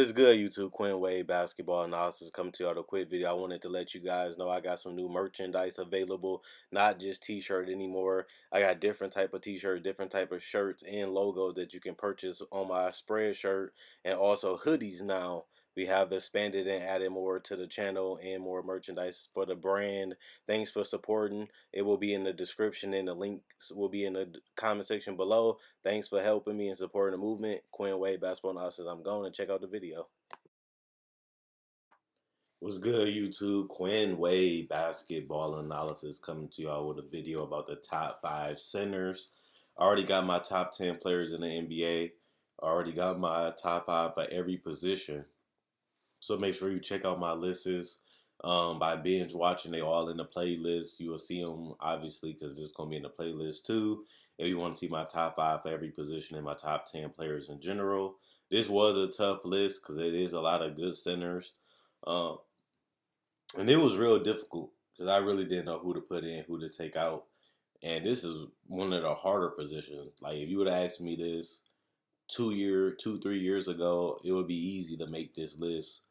is good, YouTube? Quinn Wade Basketball Analysis coming to you with a quick video. I wanted to let you guys know I got some new merchandise available, not just t-shirt anymore. I got different type of t-shirt, different type of shirts and logos that you can purchase on my spread shirt, and also hoodies now. We have expanded and added more to the channel and more merchandise for the brand. Thanks for supporting. It will be in the description and the links will be in the comment section below. Thanks for helping me and supporting the movement. Quinn Wade Basketball Analysis. I'm going to check out the video. What's good, YouTube? Quinn Wade Basketball Analysis coming to y'all with a video about the top 5 centers. I already got my top 10 players in the NBA. I already got my top 5 for every position. So make sure you check out my lists by binge watching. They all in the playlist. You will see them, obviously, because this is going to be in the playlist too. If you want to see my top 5 for every position and my top 10 players in general. This was a tough list because it is a lot of good centers. And it was real difficult because I really didn't know who to put in, who to take out. And this is one of the harder positions. Like, if you would have asked me this 3 years ago, it would be easy to make this list.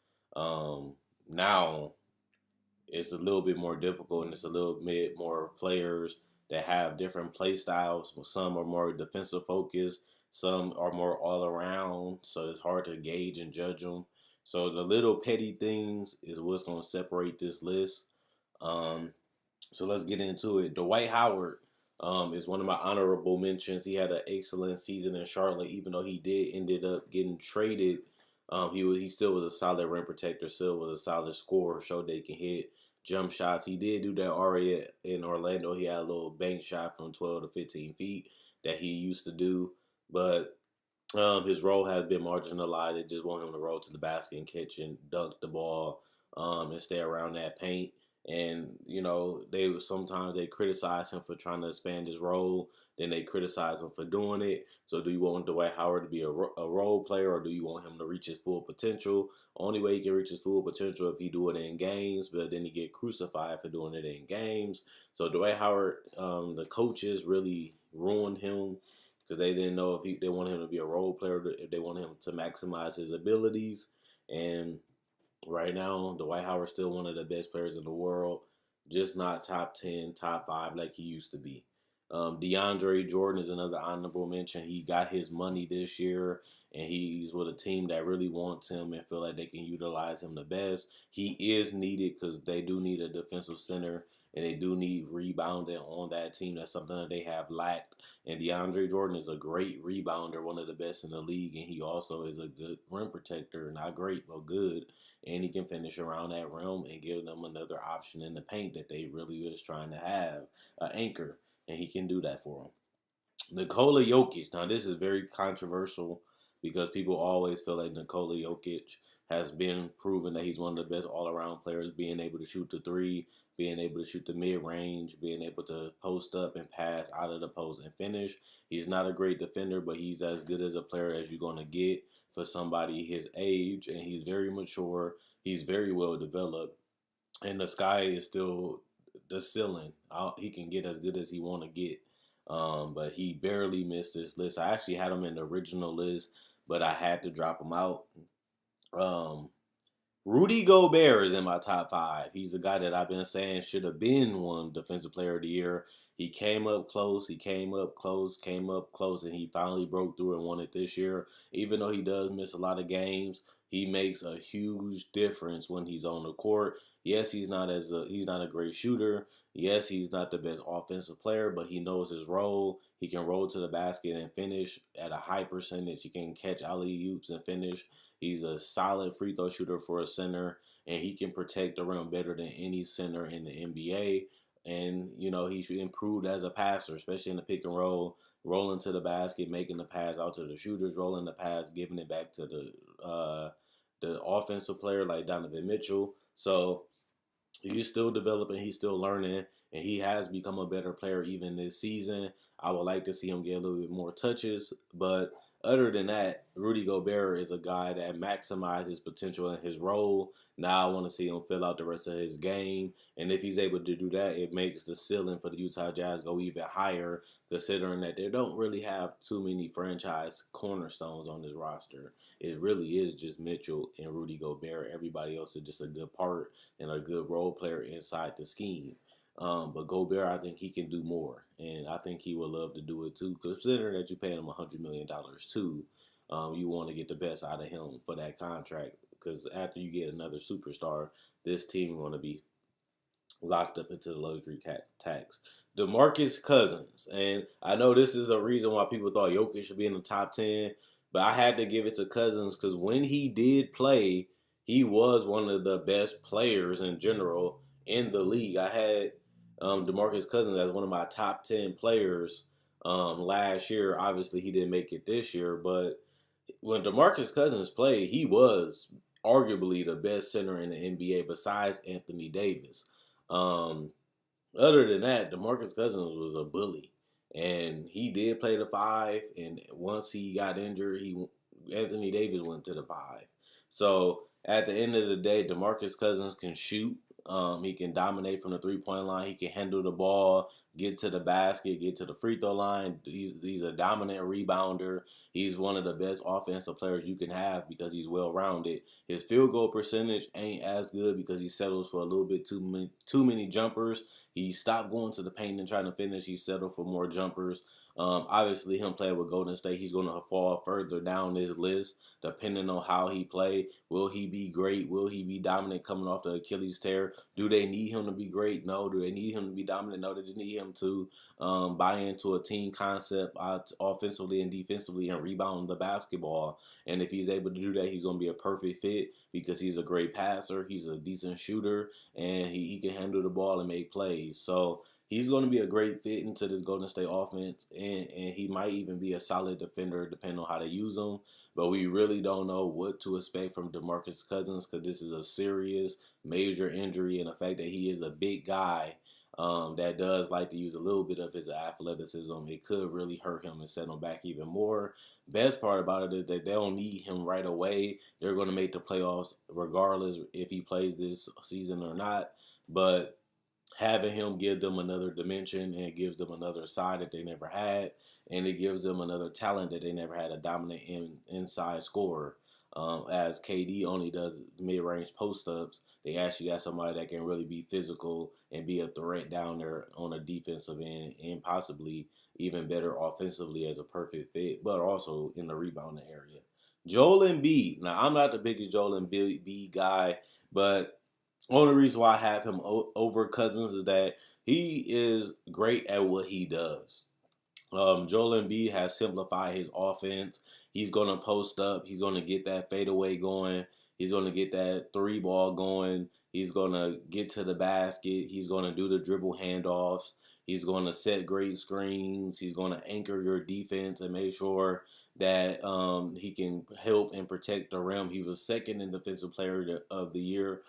Now it's a little bit more difficult, and it's a little bit more players that have different play styles. Some are more defensive focused, some are more all around, so it's hard to gauge and judge them. So the little petty things is what's going to separate this list. So let's get into it. Dwight Howard is one of my honorable mentions. He had an excellent season in Charlotte, even though he ended up getting traded. He still was a solid rim protector, still was a solid scorer, showed that he can hit jump shots. He did do that already in Orlando. He had a little bank shot from 12 to 15 feet that he used to do, but his role has been marginalized. They just want him to roll to the basket and catch and dunk the ball and stay around that paint. And, you know, sometimes they criticize him for trying to expand his role. Then they criticize him for doing it. So do you want Dwight Howard to be a role player, or do you want him to reach his full potential? Only way he can reach his full potential if he do it in games, but then he get crucified for doing it in games. So Dwight Howard, the coaches really ruined him because they didn't know if they wanted him to be a role player, if they wanted him to maximize his abilities. And right now, Dwight Howard's still one of the best players in the world, just not top 10, top 5 like he used to be. Deandre Jordan is another honorable mention. He got his money this year, and he's with a team that really wants him and feel like they can utilize him the best. He is needed because they do need a defensive center, and they do need rebounding on that team. That's something that they have lacked. And DeAndre Jordan is a great rebounder, one of the best in the league, and he also is a good rim protector. Not great, but good. And he can finish around that rim and give them another option in the paint that they really was trying to have, an anchor. And he can do that for them. Nikola Yo Kitsch. Now, this is very controversial because people always feel like Nikola Yo Kitsch has been proven that he's one of the best all-around players, being able to shoot the three, being able to shoot the mid-range, being able to post up and pass out of the post and finish. He's not a great defender, but he's as good as a player as you're going to get for somebody his age, and he's very mature. He's very well developed, and the sky is still the ceiling. He can get as good as he want to get. But he barely missed this list. I actually had him in the original list, but I had to drop him out. Rudy Gobert is in my top 5. He's a guy that I've been saying should have been one Defensive Player of the Year. He came up close, came up close, and he finally broke through and won it this year. Even though he does miss a lot of games, he makes a huge difference when he's on the court. Yes, he's not a great shooter. Yes, he's not the best offensive player, but he knows his role. He can roll to the basket and finish at a high percentage. He can catch alley-oops and finish. He's a solid free throw shooter for a center, and he can protect the rim better than any center in the NBA. And, you know, he's improved as a passer, especially in the pick and roll, rolling to the basket, making the pass out to the shooters, rolling the pass, giving it back to the offensive player like Donovan Mitchell. So he's still developing, he's still learning, and he has become a better player even this season. I would like to see him get a little bit more touches, but Other than that, Rudy Gobert is a guy that maximizes potential in his role. Now I want to see him fill out the rest of his game. And if he's able to do that, it makes the ceiling for the Utah Jazz go even higher, considering that they don't really have too many franchise cornerstones on this roster. It really is just Mitchell and Rudy Gobert. Everybody else is just a good part and a good role player inside the scheme. But Gobert, I think he can do more, and I think he would love to do it too. Considering that you're paying him $100 million too, you want to get the best out of him for that contract. Because after you get another superstar, this team is going to be locked up into the luxury tax. Demarcus Cousins, and I know this is a reason why people thought Jokic should be in the top 10, but I had to give it to Cousins because when he did play, he was one of the best players in general in the league. I had Demarcus Cousins as one of my top 10 players last year. Obviously, he didn't make it this year, but when Demarcus Cousins played, he was arguably the best center in the NBA besides Anthony Davis. Um, Other than that, Demarcus Cousins was a bully, and he did play the five. And once he got injured, Anthony Davis went to the five. So at the end of the day, Demarcus Cousins can shoot. He can dominate from the 3-point line. He can handle the ball, get to the basket, get to the free throw line. He's a dominant rebounder. He's one of the best offensive players you can have because he's well rounded. His field goal percentage ain't as good because he settles for a little bit too many jumpers. He stopped going to the paint and trying to finish. He settled for more jumpers. Obviously, him playing with Golden State, he's going to fall further down this list depending on how he play. Will he be great? Will he be dominant coming off the Achilles tear? Do they need him to be great? No. Do they need him to be dominant? No. They just need him to buy into a team concept offensively and defensively and rebound the basketball. And if he's able to do that, he's going to be a perfect fit because he's a great passer. He's a decent shooter, and he can handle the ball and make plays. So he's going to be a great fit into this Golden State offense, and he might even be a solid defender depending on how they use him. But we really don't know what to expect from DeMarcus Cousins because this is a serious, major injury, and the fact that he is a big guy that does like to use a little bit of his athleticism, it could really hurt him and set him back even more. Best part about it is that they don't need him right away. They're going to make the playoffs regardless if he plays this season or not. But having him give them another dimension and it gives them another side that they never had, and it gives them another talent that they never had, a dominant inside scorer. As KD only does mid-range post-ups, they actually got somebody that can really be physical and be a threat down there on a defensive end and possibly even better offensively as a perfect fit, but also in the rebounding area. Joel Embiid. Now, I'm not the biggest Joel Embiid guy, but only reason why I have him over Cousins is that he is great at what he does. Joel Embiid has simplified his offense. He's going to post up. He's going to get that fadeaway going. He's going to get that three ball going. He's going to get to the basket. He's going to do the dribble handoffs. He's going to set great screens. He's going to anchor your defense and make sure that he can help and protect the rim. He was second in Defensive Player of the Year,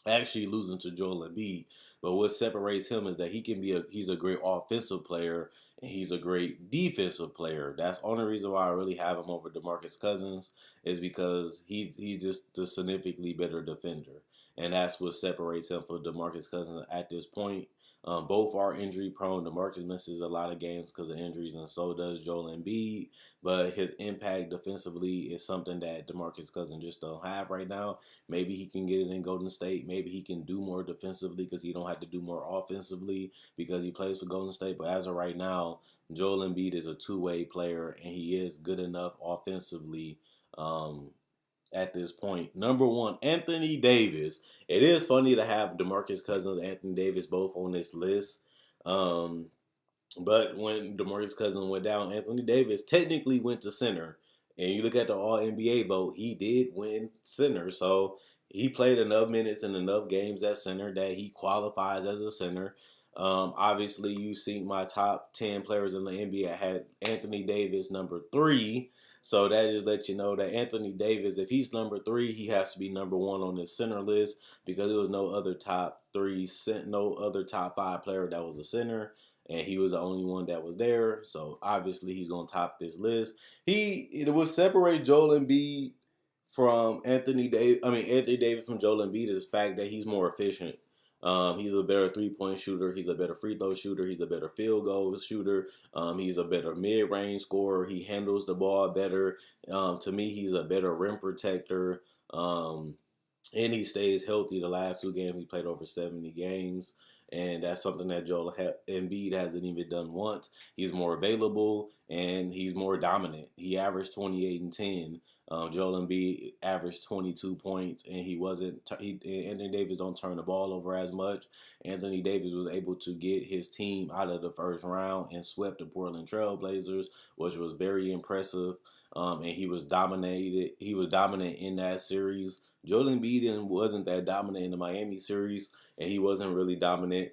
actually losing to Joel Embiid. But what separates him is that he's a great offensive player and he's a great defensive player. That's the only reason why I really have him over DeMarcus Cousins is because he's just the significantly better defender. And that's what separates him from DeMarcus Cousins at this point. Both are injury prone. DeMarcus misses a lot of games because of injuries, and so does Joel Embiid. But his impact defensively is something that DeMarcus Cousins just don't have right now. Maybe he can get it in Golden State. Maybe he can do more defensively because he don't have to do more offensively because he plays for Golden State. But as of right now, Joel Embiid is a two-way player, and he is good enough offensively at this point. Number one, Anthony Davis. It is funny to have DeMarcus Cousins and Anthony Davis both on this list. But when DeMarcus Cousins went down, Anthony Davis technically went to center. And you look at the All-NBA vote, he did win center. So he played enough minutes and enough games at center that he qualifies as a center. Obviously, you see my top 10 players in the NBA. I had Anthony Davis number 3. So that just lets you know that Anthony Davis, if he's number 3, he has to be number 1 on this center list because there was no other top 5 player that was a center. and he was the only one that was there. So obviously he's gonna top this list. It would separate Joel Embiid from Anthony Davis. I mean Anthony Davis from Joel Embiid is the fact that he's more efficient. He's a better 3-point shooter. He's a better free throw shooter. He's a better field goal shooter. He's a better mid-range scorer. He handles the ball better. To me, he's a better rim protector. And he stays healthy. The last 2 games, he played over 70 games. And that's something that Joel Embiid hasn't even done once. He's more available, and he's more dominant. He averaged 28 and 10. Joel Embiid averaged 22 points, and Anthony Davis don't turn the ball over as much. Anthony Davis was able to get his team out of the first round and swept the Portland Trail Blazers, which was very impressive. And he was dominated. He was dominant in that series. Joel Embiid wasn't that dominant in the Miami series, and he wasn't really dominant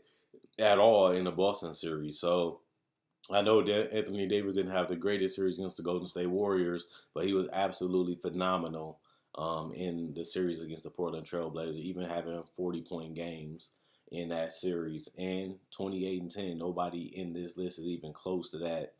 at all in the Boston series. So I know that Anthony Davis didn't have the greatest series against the Golden State Warriors, but he was absolutely phenomenal in the series against the Portland Trail Blazers, even having 40-point games in that series and 28 and 10. Nobody in this list is even close to that,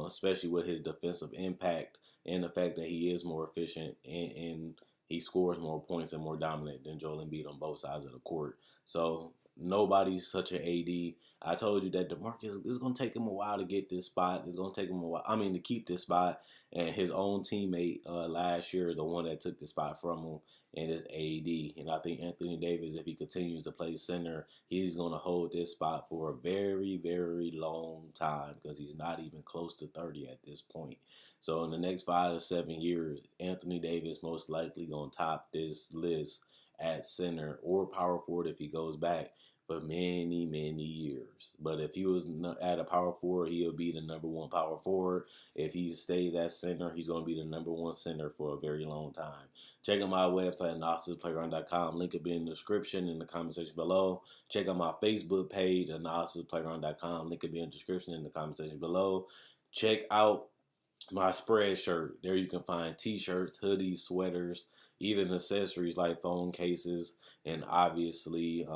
especially with his defensive impact and the fact that he is more efficient and he scores more points and more dominant than Joel Embiid on both sides of the court. So nobody's such an AD. I told you that Demarcus, it's going to take him a while to get this spot. It's going to take him a while, to keep this spot. And his own teammate last year is the one that took the spot from him, and it's AD. And I think Anthony Davis, if he continues to play center, he's going to hold this spot for a very, very long time because he's not even close to 30 at this point. So in the next 5 to 7 years, Anthony Davis most likely going to top this list at center or power forward if he goes back for many, many years. But if he was at a power forward, he'll be the number one power forward. If he stays at center, he's going to be the number one center for a very long time. Check out my website, analysisplayground.com. Link will be in the description in the comment section below. Check out my Facebook page, analysisplayground.com. Link will be in the description in the comment section below. Check out my spread shirt. There you can find t-shirts, hoodies, sweaters, even accessories like phone cases, and obviously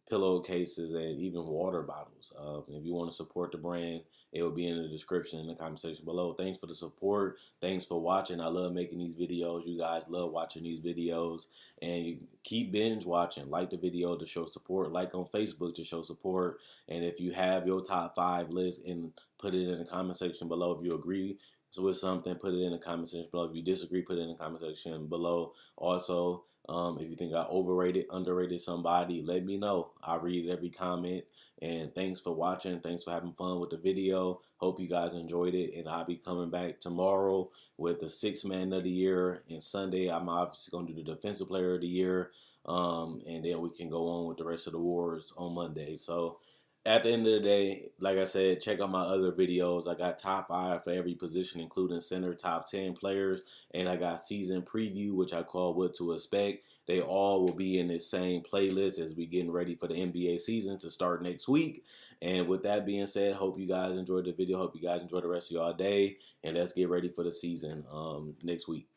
pillowcases and even water bottles. If you want to support the brand, it will be in the description in the comment section below. Thanks for the support. Thanks for watching. I love making these videos. You guys love watching these videos. And you keep binge watching. Like the video to show support. Like on Facebook to show support. And if you have your top 5 list, and put it in the comment section below. If you agree with something, put it in the comment section below. If you disagree, put it in the comment section below. Also, if you think I overrated, underrated somebody, let me know. I read every comment. And thanks for watching. Thanks for having fun with the video. Hope you guys enjoyed it. And I'll be coming back tomorrow with the 6th man of the year. And Sunday, I'm obviously going to do the defensive player of the year. And then we can go on with the rest of the awards on Monday. So at the end of the day, like I said, check out my other videos. I got top 5 for every position, including center, top 10 players. And I got season preview, which I call What to Expect. They all will be in this same playlist as we getting ready for the NBA season to start next week. And with that being said, hope you guys enjoyed the video. Hope you guys enjoy the rest of y'all day. And let's get ready for the season next week.